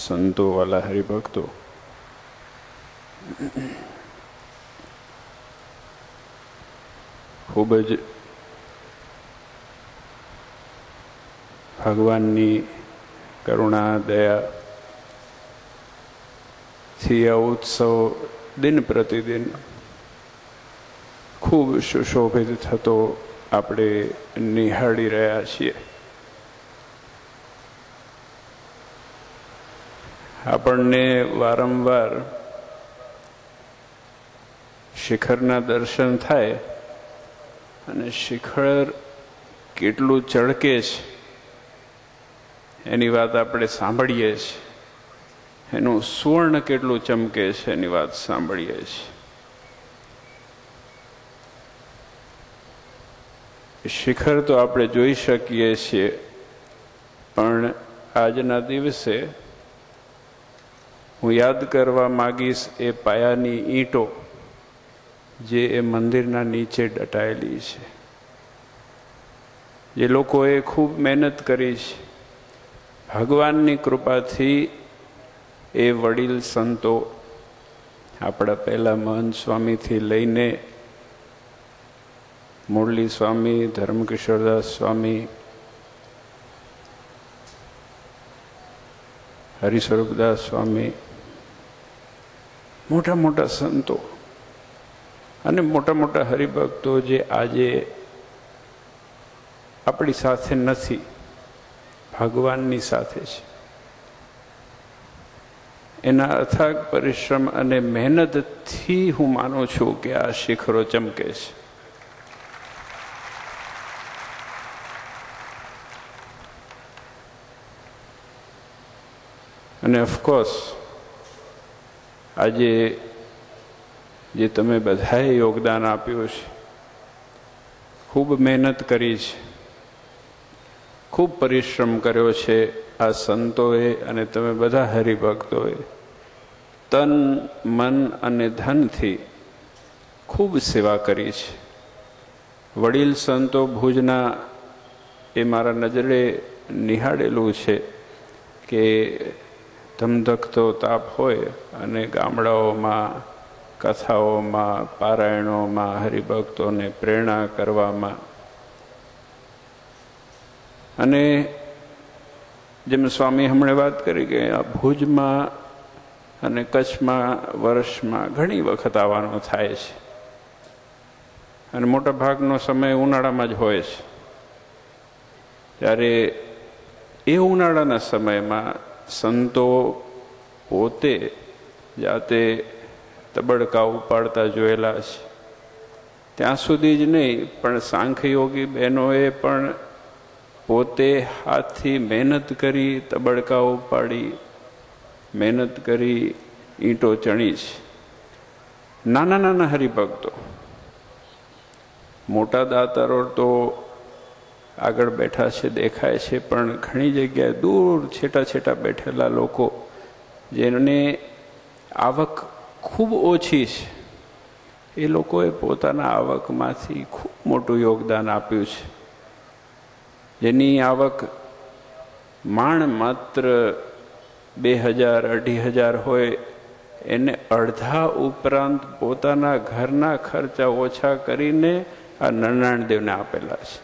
સંતો, વાલા હરિભક્તો, ખૂબ જ ભગવાનની કરુણા દયાથી આ ઉત્સવ દિન પ્રતિદિન ખૂબ સુશોભિત થતો આપણે નિહાળી રહ્યા છીએ. આપણને વારંવાર શિખરના દર્શન થાય અને શિખર કેટલું ચળકે છે એની વાત આપણે સાંભળીએ છીએ, એનું સુવર્ણ કેટલું ચમકે છે એની વાત સાંભળીએ છીએ. શિખર તો આપણે જોઈ શકીએ છીએ, પણ આજના દિવસે હું યાદ કરવા માગીશ એ પાયાની ઈંટો જે એ મંદિરના નીચે દટાયેલી છે, જે લોકોએ ખૂબ મહેનત કરી છે. ભગવાનની કૃપાથી એ વડીલ સંતો, આપણા પહેલા મહંત સ્વામીથી લઈને મુરલી સ્વામી, ધર્મકિશોરદાસ સ્વામી, હરિસ્વરૂપદાસ સ્વામી, મોટા મોટા સંતો અને મોટા મોટા હરિભક્તો જે આજે આપણી સાથે નથી, ભગવાનની સાથે છે, એના અથાગ પરિશ્રમ અને મહેનતથી હું માનું છું કે આ શિખરો ચમકે છે. અને ઓફકોર્સ આજે જે તમે બધાએ યોગદાન આપ્યું છે, ખૂબ મહેનત કરી છે, ખૂબ પરિશ્રમ કર્યો છે આ સંતોએ અને તમે બધા હરિભક્તોએ તન, મન અને ધનથી ખૂબ સેવા કરી છે. વડીલ સંતો ભુજના એ મારા નજરે નિહાળેલું છે કે ધમધકતો તાપ હોય અને ગામડાઓમાં, કથાઓમાં, પારાયણોમાં હરિભક્તોને પ્રેરણા કરવામાં, અને જેમ સ્વામી હમણાં વાત કરી કે આ ભુજમાં અને કચ્છમાં વર્ષમાં ઘણી વખત આવવાનું થાય છે, અને મોટા ભાગનો સમય ઉનાળામાં જ હોય છે. ત્યારે એ ઉનાળાના સમયમાં સંતો પોતે જાતે તબડકા ઉપાડતા જોયેલા છે. ત્યાં સુધી જ નહીં, પણ સાંખ્યયોગી બહેનોએ પણ પોતે હાથથી મહેનત કરી, તબડકા ઉપાડી, મહેનત કરી ઈંટો ચણી છે. નાના નાના હરિભક્તો, મોટા દાતારો તો આગળ બેઠા છે દેખાય છે, પણ ઘણી જગ્યાએ દૂર છેટા છેટા બેઠેલા લોકો જેને આવક ખૂબ ઓછી છે, એ લોકોએ પોતાના આવકમાંથી ખૂબ મોટું યોગદાન આપ્યું છે. જેની આવક માણ માત્ર 2000-2500 હોય, એને અડધા ઉપરાંત પોતાના ઘરના ખર્ચા ઓછા કરીને આ નરનારાયણ દેવને આપેલા છે.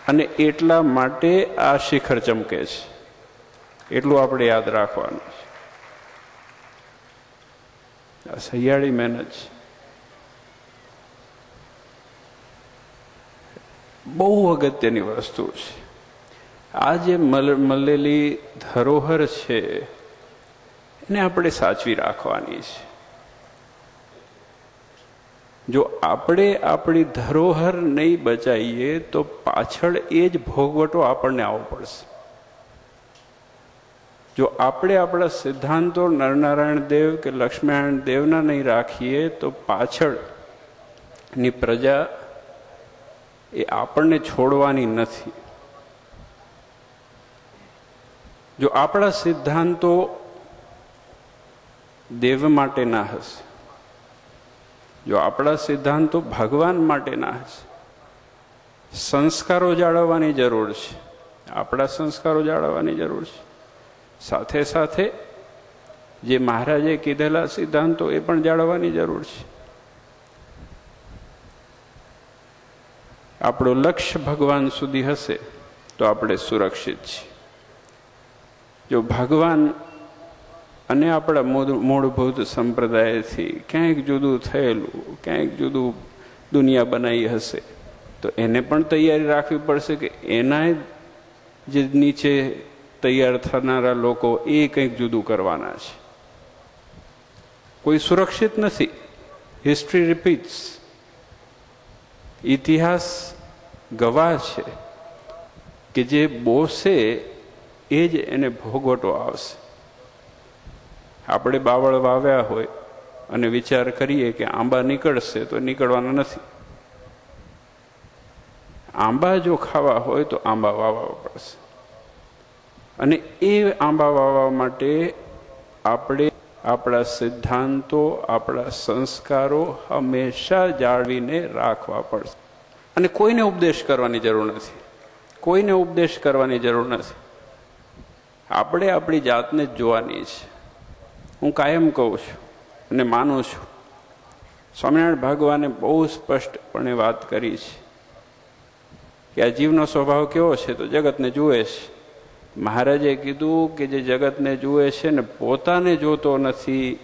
અને એટલા માટે આ શિખર ચમકે છે, એટલું આપણે યાદ રાખવાનું છે. આ સહિયાળી મહેનત છે, બહુ અગત્યની વસ્તુ છે. આ જે મળેલી ધરોહર છે એને આપણે સાચવી રાખવાની છે. જો આપણે આપણી ધરોહર નહીં બચાવીએ તો પાછળ એ જ ભોગવટો આપણને આવવો પડશે. જો આપણે આપણા સિદ્ધાંતો નરનારાયણ દેવ કે લક્ષ્મીનારાયણ દેવના નહીં રાખીએ તો પાછળની પ્રજા એ આપણને છોડવાની નથી. જો આપણા સિદ્ધાંતો દેવ માટેના હશે, જો આપણા સિદ્ધાંતો ભગવાન માટેના હશે, સંસ્કારો જાળવવાની જરૂર છે. આપણા સંસ્કારો જાળવવાની જરૂર છે. સાથે સાથે જે મહારાજે કીધેલા સિદ્ધાંતો એ પણ જાળવવાની જરૂર છે. આપણું લક્ષ્ય ભગવાન સુધી હશે તો આપણે સુરક્ષિત છીએ. જો ભગવાન અને આપણા મૂળભૂત સંપ્રદાયથી ક્યાંક જુદું થયેલું, ક્યાંક જુદું દુનિયા બનાવી હશે તો એને પણ તૈયારી રાખવી પડશે કે એના જે નીચે તૈયાર થનારા લોકો એ કંઈક જુદું કરવાના છે. કોઈ સુરક્ષિત નથી. History repeats. ઇતિહાસ ગવાહ છે કે જે બોસે એ જ એને ભોગવટો આવશે. આપણે બાવળ વાવ્યા હોય અને વિચાર કરીએ કે આંબા નીકળશે તો નીકળવાના નથી. આંબા જો ખાવા હોય તો આંબા વાવવા પડશે. અને એ આંબા વાવવા માટે આપણે આપણા સિદ્ધાંતો, આપણા સંસ્કારો હંમેશા જાળવીને રાખવા પડશે. અને કોઈને ઉપદેશ કરવાની જરૂર નથી. કોઈને ઉપદેશ કરવાની જરૂર નથી. આપણે આપણી જાતને જ જોવાની છે. હું કાયમ કહું છું અને માનું છું, સ્વામિનારાયણ ભગવાને બહુ સ્પષ્ટપણે વાત કરી છે કે આ જીવનો સ્વભાવ કેવો છે તો જગતને જુએ છે. મહારાજે કીધું કે જે જગતને જુએ છે ને પોતાને જોતો નથી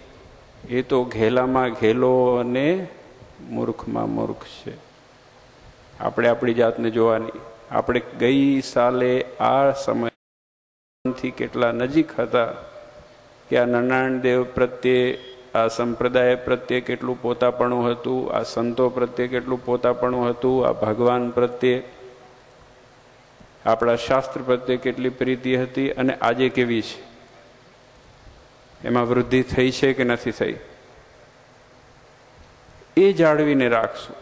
એ તો ઘેલામાં ઘેલો અને મૂર્ખમાં મૂર્ખ છે. આપણે આપણી જાતને જોવાની. આપણે ગઈ સાલે આ સમયથી કેટલા નજીક હતા કે આ નારાયણ દેવ પ્રત્યે, આ સંપ્રદાય પ્રત્યે કેટલું પોતાપણું હતું, આ સંતો પ્રત્યે કેટલું પોતાપણું હતું, આ ભગવાન પ્રત્યે, આપણા શાસ્ત્ર પ્રત્યે કેટલી પ્રીતિ હતી અને આજે કેવી છે. એમાં વૃદ્ધિ થઈ છે કે નથી થઈ એ જાળવીને રાખશું,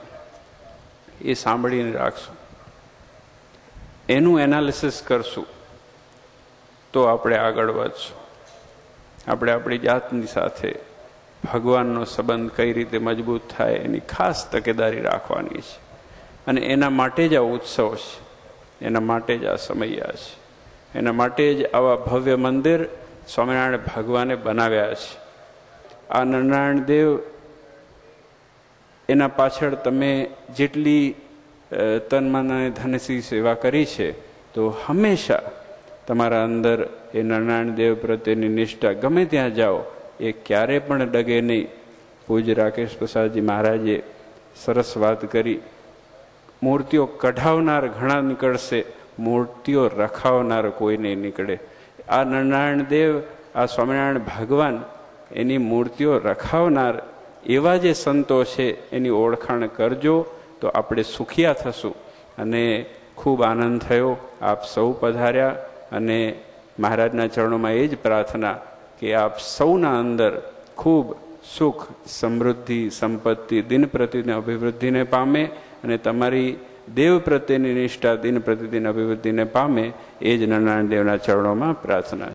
એ સાંભળીને રાખશું, એનું એનાલિસિસ કરશું તો આપણે આગળ વધશું. આપણે આપણી જાતની સાથે ભગવાનનો સંબંધ કઈ રીતે મજબૂત થાય એની ખાસ તકેદારી રાખવાની છે. અને એના માટે જ આ ઉત્સવ છે, એના માટે જ આ સમય છે, એના માટે જ આવા ભવ્ય મંદિર સ્વામિનારાયણ ભગવાને બનાવ્યા છે. આ નારાયણ દેવ એના પાછળ તમે જેટલી તન મન અને ધનથી સેવા કરી છે તો હંમેશા તમારા અંદર એ નારાયણ દેવ પ્રત્યેની નિષ્ઠા ગમે ત્યાં જાઓ એ ક્યારે પણ ડગે નહીં. પૂજ્ય રાકેશ પ્રસાદજી મહારાજે સરસ વાત કરી. મૂર્તિઓ કઢાવનાર ઘણા નીકળશે, મૂર્તિઓ રખાવનાર કોઈ નહીં નીકળે. આ નારાયણ દેવ, આ સ્વામિનારાયણ ભગવાન, એની મૂર્તિઓ રખાવનાર એવા જે સંતો છે એની ઓળખાણ કરજો તો આપણે સુખિયા થશું. અને ખૂબ આનંદ થયો. આપ સૌ પધાર્યા અને મહારાજના ચરણોમાં એ જ પ્રાર્થના કે આપ સૌના અંદર ખૂબ સુખ, સમૃદ્ધિ, સંપત્તિ દિન પ્રતિદિન અભિવૃદ્ધિને પામે અને તમારી દેવ પ્રત્યેની નિષ્ઠા દિન પ્રતિદિન અભિવૃદ્ધિને પામે. એ જ નારાયણ દેવના ચરણોમાં પ્રાર્થના.